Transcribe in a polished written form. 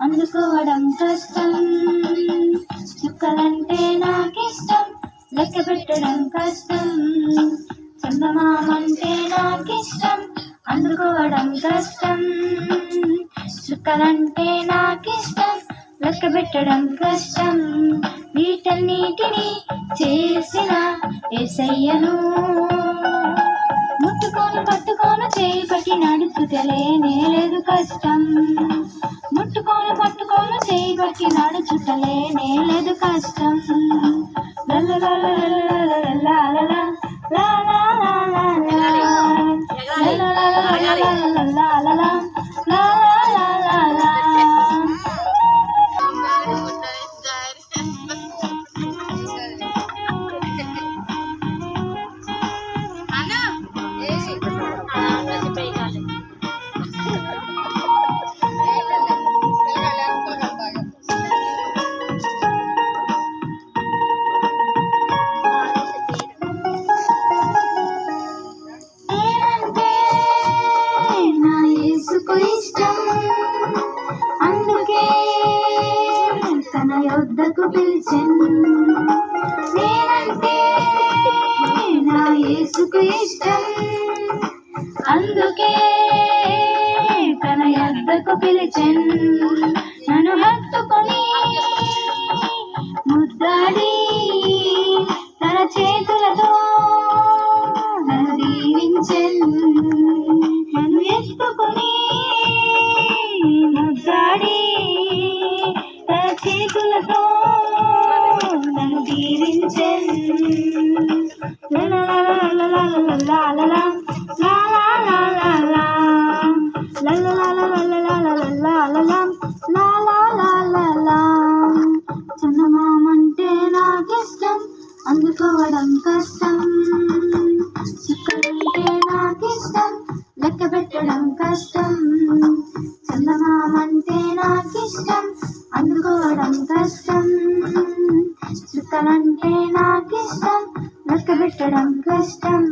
అందుకోవడం కష్టం. చుక్కలంటే నాకిష్టం, లెక్క పెట్టడం కష్టం. చందమామంటే నాకిష్టం, అందుకోవడం కష్టం. చుక్కలంటే నాకిష్టం, లెక్క పెట్టడం కష్టం. వీటన్నిటిని చేసిన యేసయ్యను ముట్టుకోను పట్టుకోను చేయి పట్టి నడుచుటలేనే లేదు కష్టం. ముట్టుకోను పట్టుకోను చేయి పట్టి నడుచుటలేనే లేదు కష్టం. అందుకే తన యొద్దకు పిలిచెను. నేనంటే నా యేసుకు ఇష్టం, అందుకే తన యొద్దకు పిలిచెను. నన్ను హత్తుకొని ముద్దాడి తన చేతులతో నన్ను దీవించెను. నన్ను ఎత్తుకొని ముద్దాడి తన చేతులతో నన్ను దీవించెను. చందమామంటే నాకిష్టం, అందుకోవడం కష్టం. చుక్కలంటే నాకిష్టం, లెక్క పెట్టడం కష్టం. చందమామంటే నాకిష్టం, అందుకోవడం కష్టం. చుక్కలంటే నాకిష్టం, లెక్క పెట్టడం కష్టం.